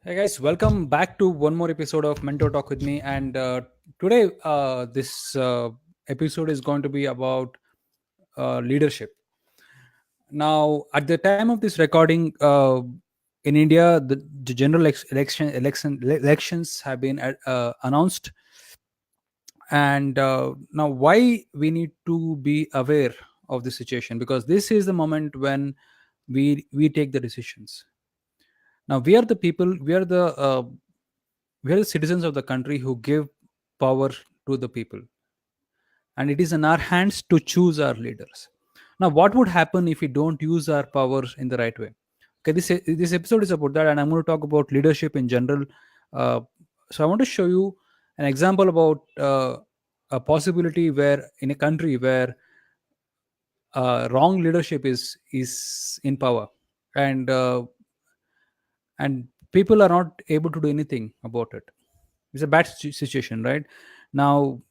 Hey guys, welcome back to one more episode of Mentor Talk with me. And today, this episode is going to be about leadership. Now, at the time of this recording, in India, the general elections have been announced, and now why we need to be aware of the situation, because this is the moment when we take the decisions. Now, we are the people, we are the citizens of the country who give power to the people, and it is in our hands to choose our leaders. Now, what would happen if we don't use our power in the right way? Okay, this episode is about that, and I'm going to talk about leadership in general. uh, so I want to show you an example about a possibility where in a country where wrong leadership is in power, and and people are not able to do anything about it. It's a bad situation, right? Now,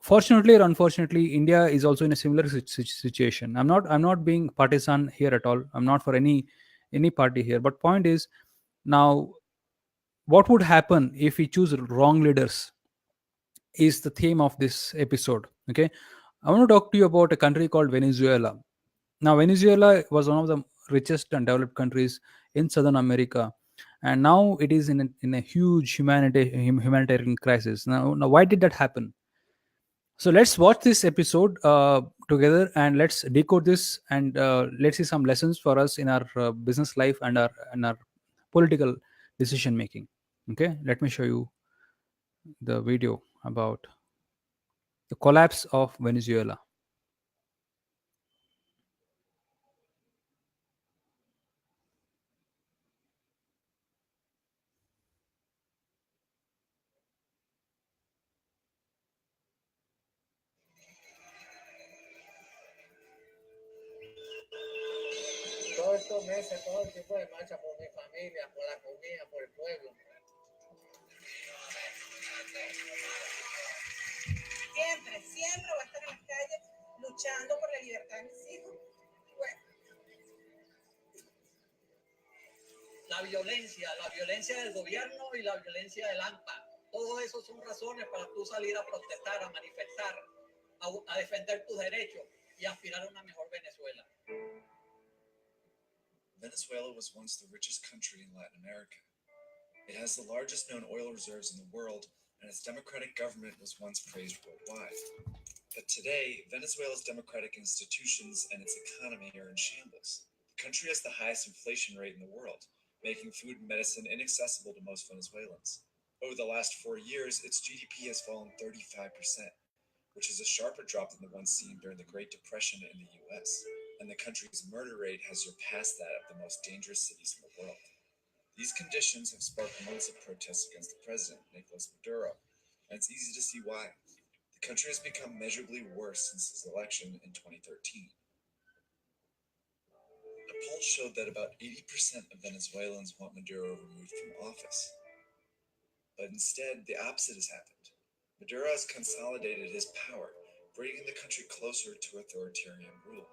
fortunately or unfortunately, India is also in a similar situation. I'm not being partisan here at all. I'm not for any party here, but point is, now, what would happen if we choose wrong leaders is the theme of this episode. Okay, I want to talk to you about a country called Venezuela. Now, Venezuela was one of the richest and developed countries in Southern America, and now it is in a huge humanitarian crisis. Now, why did that happen? So let's watch this episode together, and let's decode this, and let's see some lessons for us in our business life and our political decision making. Okay, let me show you the video about the collapse of Venezuela. Todos estos meses, todo el tiempo de marcha por mi familia, por la comida, por el pueblo. Siempre va a estar en las calles luchando por la libertad de mis hijos. Bueno. La violencia del gobierno y la violencia del AMPA. Todo eso son razones para tú salir a protestar, a manifestar, a defender tus derechos y aspirar a una mejor Venezuela. Venezuela was once the richest country in Latin America. It has the largest known oil reserves in the world, and its democratic government was once praised worldwide. But today, Venezuela's democratic institutions and its economy are in shambles. The country has the highest inflation rate in the world, making food and medicine inaccessible to most Venezuelans. Over the last 4 years, its GDP has fallen 35%, which is a sharper drop than the one seen during the Great Depression in the US, and the country's murder rate has surpassed that of the most dangerous cities in the world. These conditions have sparked months of protests against the president, Nicolas Maduro, and it's easy to see why. The country has become measurably worse since his election in 2013. A poll showed that about 80% of Venezuelans want Maduro removed from office. But instead, the opposite has happened. Maduro has consolidated his power, bringing the country closer to authoritarian rule.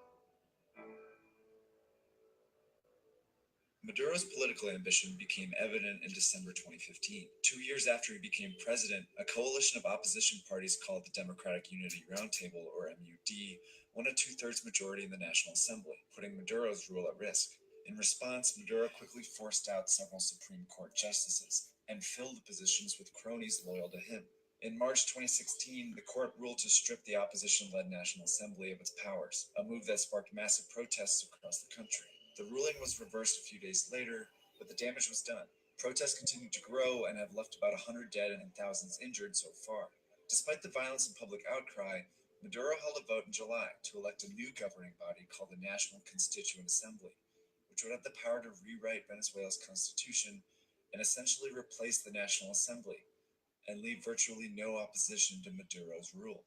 Maduro's political ambition became evident in December 2015. 2 years after he became president, a coalition of opposition parties called the Democratic Unity Roundtable, or MUD, won a two-thirds majority in the National Assembly, putting Maduro's rule at risk. In response, Maduro quickly forced out several Supreme Court justices and filled the positions with cronies loyal to him. In March 2016, the court ruled to strip the opposition-led National Assembly of its powers, a move that sparked massive protests across the country. The ruling was reversed a few days later, but the damage was done. Protests continued to grow and have left about 100 dead and thousands injured so far. Despite the violence and public outcry, Maduro held a vote in July to elect a new governing body called the National Constituent Assembly, which would have the power to rewrite Venezuela's constitution and essentially replace the National Assembly and leave virtually no opposition to Maduro's rule.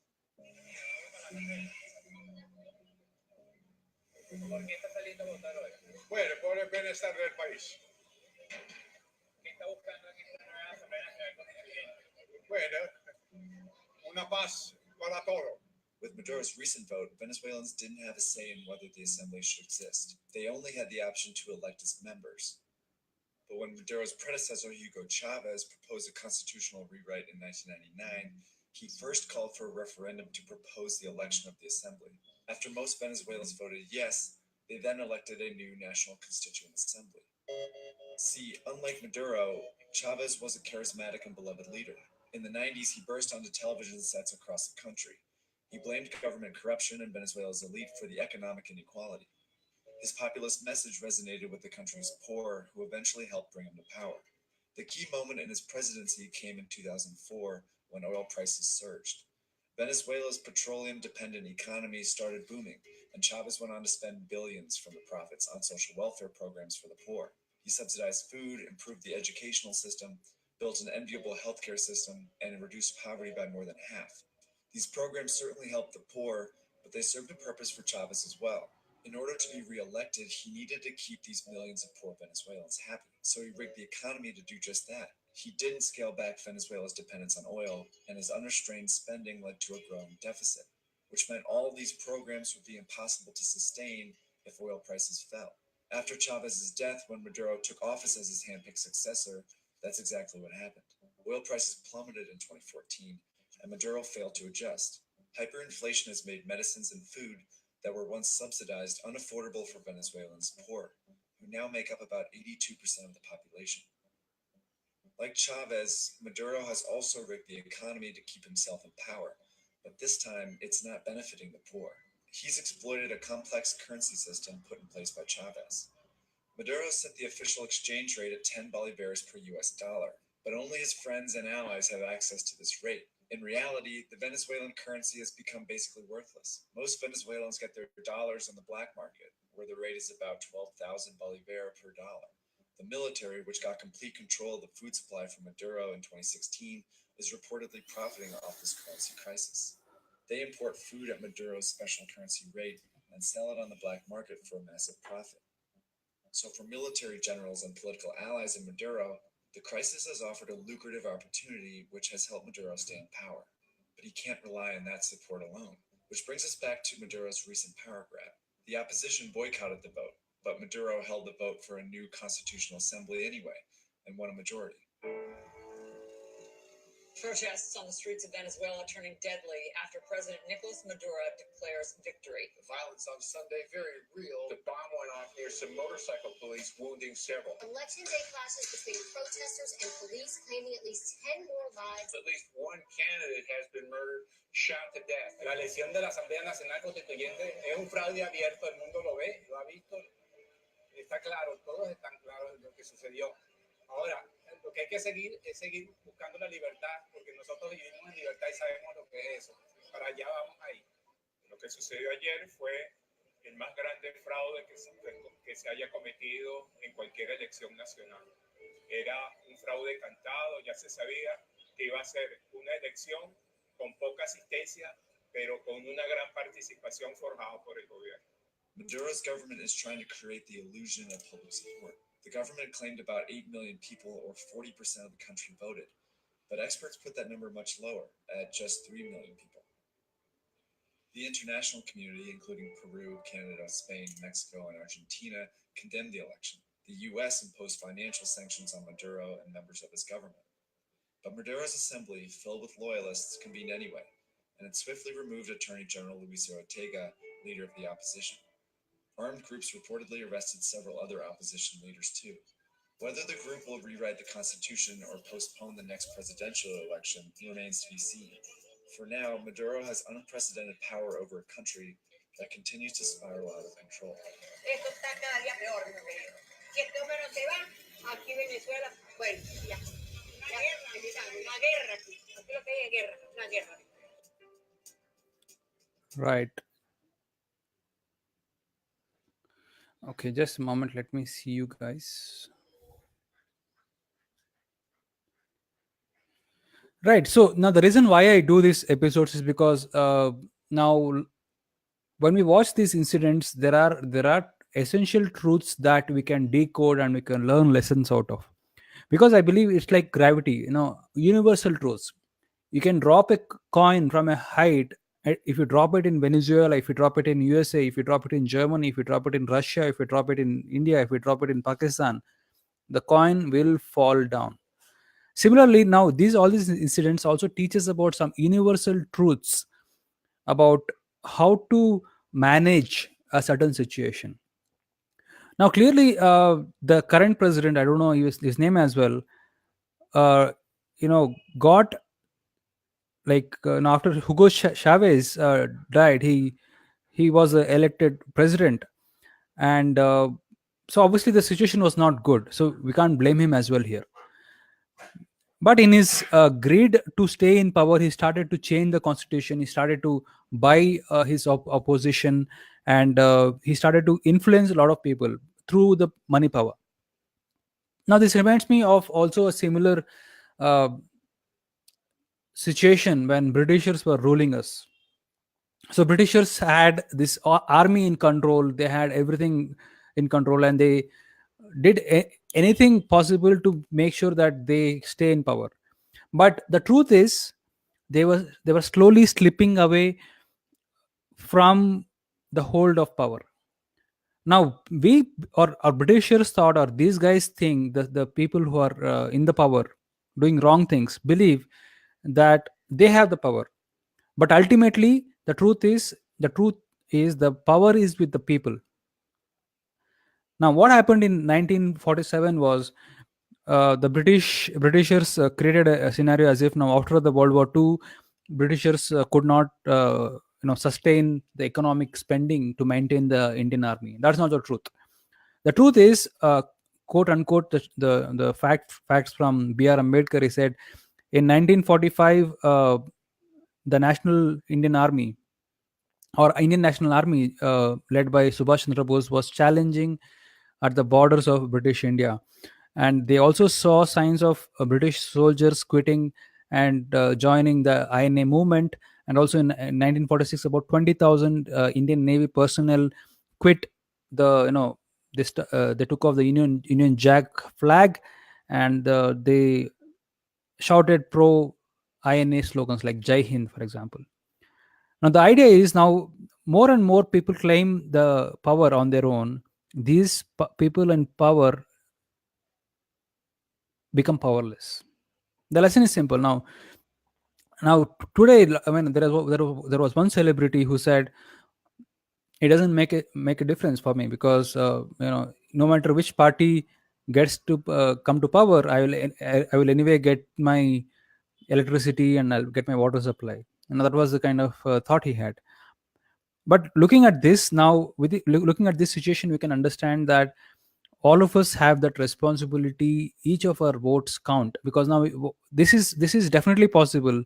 ¿Por qué está saliendo a votar hoy? Bueno, por el bienestar del país. ¿Qué está buscando en esta nueva Asamblea Nacional Constituyente? Bueno, una paz para todos. With Maduro's recent vote, Venezuelans didn't have a say in whether the assembly should exist. They only had the option to elect its members. But when Maduro's predecessor, Hugo Chavez, proposed a constitutional rewrite in 1999, he first called for a referendum to propose the election of the assembly. After most Venezuelans voted yes, they then elected a new National Constituent Assembly. See, unlike Maduro, Chavez was a charismatic and beloved leader. In the 90s, he burst onto television sets across the country. He blamed government corruption and Venezuela's elite for the economic inequality. His populist message resonated with the country's poor, who eventually helped bring him to power. The key moment in his presidency came in 2004, when oil prices surged. Venezuela's petroleum-dependent economy started booming, and Chavez went on to spend billions from the profits on social welfare programs for the poor. He subsidized food, improved the educational system, built an enviable healthcare system, and reduced poverty by more than half. These programs certainly helped the poor, but they served a purpose for Chavez as well. In order to be re-elected, he needed to keep these millions of poor Venezuelans happy, so he rigged the economy to do just that. He didn't scale back Venezuela's dependence on oil, and his unrestrained spending led to a growing deficit, which meant all these programs would be impossible to sustain if oil prices fell. After Chavez's death, when Maduro took office as his handpicked successor, that's exactly what happened. Oil prices plummeted in 2014, and Maduro failed to adjust. Hyperinflation has made medicines and food that were once subsidized unaffordable for Venezuelans poor, who now make up about 82% of the population. Like Chavez, Maduro has also rigged the economy to keep himself in power, but this time it's not benefiting the poor. He's exploited a complex currency system put in place by Chavez. Maduro set the official exchange rate at 10 bolivars per US dollar, but only his friends and allies have access to this rate. In reality, the Venezuelan currency has become basically worthless. Most Venezuelans get their dollars on the black market, where the rate is about 12,000 bolivar per dollar. The military, which got complete control of the food supply from Maduro in 2016, is reportedly profiting off this currency crisis. They import food at Maduro's special currency rate and sell it on the black market for a massive profit. So for military generals and political allies in Maduro, the crisis has offered a lucrative opportunity which has helped Maduro stay in power. But he can't rely on that support alone. Which brings us back to Maduro's recent power grab. The opposition boycotted the vote, but Maduro held the vote for a new constitutional assembly anyway, and won a majority. Protests on the streets of Venezuela turning deadly after President Nicolas Maduro declares victory. The violence on Sunday, very real. The bomb went off near some motorcycle police, wounding several. Election day clashes between protesters and police claiming at least 10 more lives. At least one candidate has been murdered, shot to death. La elección de la Asamblea Nacional Constituyente es un fraude abierto, el mundo lo ve, lo ha visto, está claro, todos están claros de lo que sucedió. Ahora, lo que hay que seguir es seguir buscando la libertad, porque nosotros vivimos en libertad y sabemos lo que es eso. Para allá vamos ahí. Lo que sucedió ayer fue el más grande fraude que se haya cometido en cualquier elección nacional. Era un fraude cantado, ya se sabía que iba a ser una elección con poca asistencia, pero con una gran participación forjada por el gobierno. Maduro's government is trying to create the illusion of public support. The government claimed about 8 million people, or 40% of the country, voted, but experts put that number much lower, at just 3 million people. The international community, including Peru, Canada, Spain, Mexico, and Argentina, condemned the election. The US imposed financial sanctions on Maduro and members of his government. But Maduro's assembly, filled with loyalists, convened anyway, and it swiftly removed Attorney General Luis Ortega, leader of the opposition. Armed groups reportedly arrested several other opposition leaders too. Whether the group will rewrite the Constitution or postpone the next presidential election remains to be seen. For now, Maduro has unprecedented power over a country that continues to spiral out of control. Esto está cada día peor, mi querido. Si este hombre no se va, aquí Venezuela, bueno, ya. Una guerra aquí. Aquí lo que hay es guerra, una guerra. Right. Okay, just a moment. Let me see you guys. Right. So now the reason why I do these episodes is because now when we watch these incidents, there are essential truths that we can decode and we can learn lessons out of. Because I believe it's like gravity, universal truths. You can drop a coin from a height. If you drop it in Venezuela, if you drop it in USA, if you drop it in Germany, if you drop it in Russia, if you drop it in India, if you drop it in Pakistan, the coin will fall down. Similarly, now all these incidents also teach us about some universal truths about how to manage a certain situation. Now, clearly, the current president, I don't know his name as well, uh, got like now after Hugo Chavez died, he was elected president, and so obviously the situation was not good. So we can't blame him as well here. But in his greed to stay in power, he started to change the constitution. He started to buy his opposition, and he started to influence a lot of people through the money power. Now, this reminds me of also a similar uh, situation when Britishers were ruling us. So Britishers had this army in control. They had everything in control, and they did anything possible to make sure that they stay in power. But the truth is, they were slowly slipping away from the hold of power. Now we or Britishers thought, or these guys think, that the people who are in the power doing wrong things believe that they have the power. But ultimately, the truth is the power is with the people. Now, what happened in 1947 was the Britishers created a scenario as if now after the World War II, Britishers could not sustain the economic spending to maintain the Indian army. That's not the truth. The truth is, quote unquote, the facts from B.R. Ambedkar. He said in 1945, the National Indian Army or Indian National Army, led by Subhash Chandra Bose, was challenging at the borders of British India, and they also saw signs of British soldiers quitting and joining the INA movement. And also in 1946, about 20,000 Indian Navy personnel quit the they took off the Union Jack flag, and they shouted pro INA slogans like Jai Hind, for example. Now, the idea is now more and more people claim the power on their own. These people in power become powerless. The lesson is simple. Now today, I mean, there was one celebrity who said it doesn't make a difference for me because no matter which party gets to come to power, I will anyway get my electricity and I'll get my water supply. And that was the kind of thought he had. But looking at this now, looking at this situation, we can understand that all of us have that responsibility. Each of our votes count, because now this is definitely possible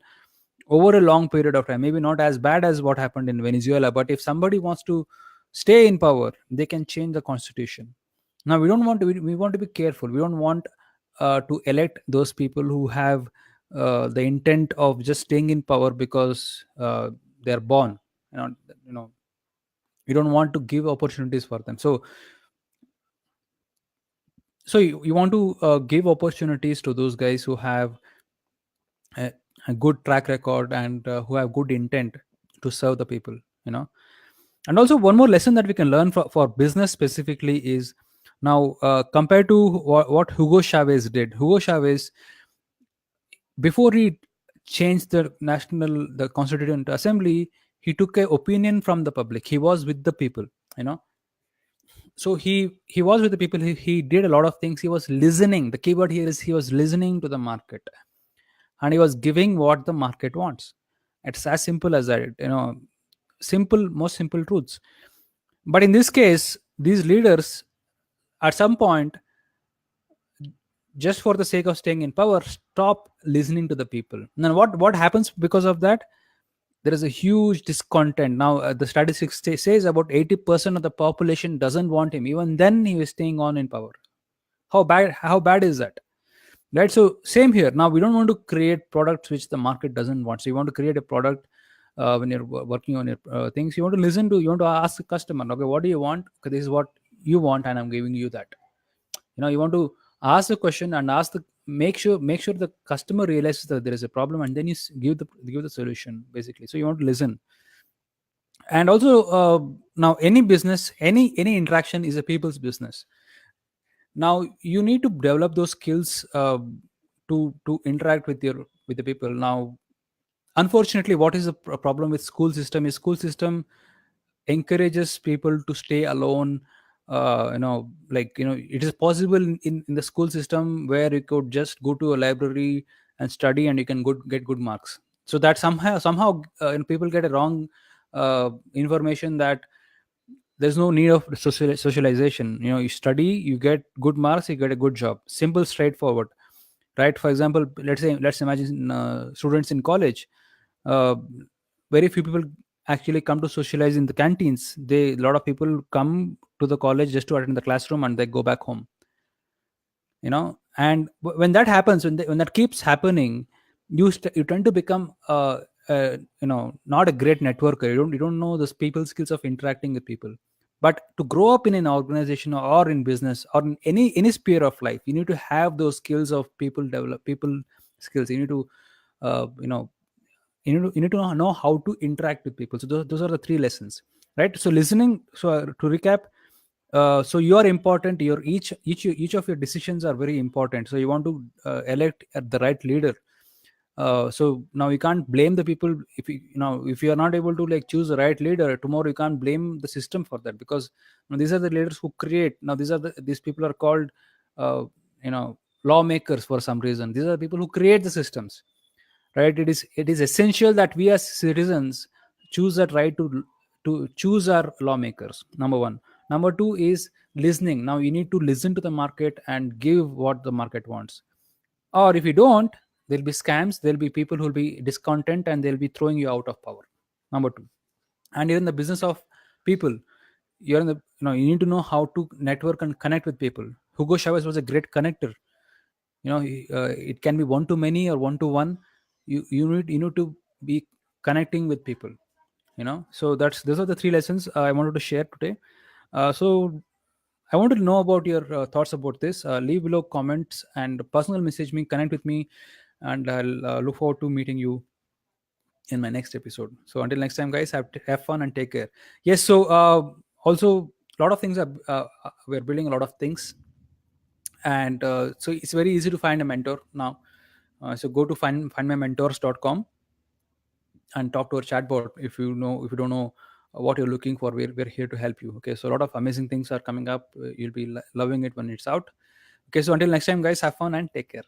over a long period of time. Maybe not as bad as what happened in Venezuela, but if somebody wants to stay in power, they can change the constitution. Now we don't want to. We want to be careful. We don't want to elect those people who have the intent of just staying in power because they're born. You know, you know. We don't want to give opportunities for them. So you want to give opportunities to those guys who have a, a good track record and who have good intent to serve the people. And also one more lesson that we can learn for business specifically is now compared to what Hugo Chavez did. Hugo Chavez, before he changed the Constituent Assembly, he took a opinion from the public. He was with the people. So he was with the people. He did a lot of things. He was listening. The keyword here is he was listening to the market, and he was giving what the market wants. It's as simple as that. Most simple truths. But in this case, these leaders, at some point, just for the sake of staying in power, stop listening to the people. Then what happens because of that? There is a huge discontent. Now the statistics says about 80% of the population doesn't want him. Even then he is staying on in power. How bad is that? Right? So same here. Now we don't want to create products which the market doesn't want. So you want to create a product. When you're working on your things, you want to ask the customer, okay, what do you want? Okay, this is what you want and I'm giving you that. You want to ask the question and make sure the customer realizes that there is a problem, and then you give the solution, basically. So you want to listen. And also now any business, any interaction is a people's business. Now you need to develop those skills to interact with the people. Now unfortunately, what is the problem with school system is school system encourages people to stay alone. Like, it is possible in the school system where you could just go to a library and study and you can get good marks. So that somehow people get a wrong information that there's no need of socialization. You study, you get good marks, you get a good job. Simple, straightforward, right? For example, let's imagine students in college. uh, Very few people actually come to socialize in the canteens. A lot of people come to the college just to attend the classroom and they go back home. And when that happens, when that keeps happening, you tend to become not a great networker. You don't know the people skills of interacting with people. But to grow up in an organization or in business or in any sphere of life, you need to have those skills of people skills. You need to know how to interact with people. So those are the three lessons, right? So listening. So to recap, so you are important. Your each of your decisions are very important. So you want to elect the right leader. So now you can't blame the people. If you are not able to like choose the right leader tomorrow, you can't blame the system for that, because these are the leaders who create. Now these people are called uh, you know lawmakers for some reason. These are the people who create the systems, right? It is essential that we as citizens choose that right to choose our lawmakers. Number one. Number two is listening. Now you need to listen to the market and give what the market wants. Or if you don't, there'll be scams, there'll be people who'll be discontent, and they'll be throwing you out of power. Number two. And you're in the business of people. You need to know how to network and connect with people. Hugo Chavez was a great connector. It can be one to many or one to one. You need to be connecting with people. So those are the three lessons I wanted to share today. So I want to know about your thoughts about this. Leave below comments and personal message me, connect with me, and I'll look forward to meeting you in my next episode. So until next time, guys, have fun and take care. Yes. So also, a lot of things are we're building a lot of things, and so it's very easy to find a mentor now. So go to findmymentors.com and talk to our chatbot. If you don't know what you're looking for, we're here to help you. Okay, so a lot of amazing things are coming up. You'll be loving it when it's out. Okay, so until next time, guys, have fun and take care.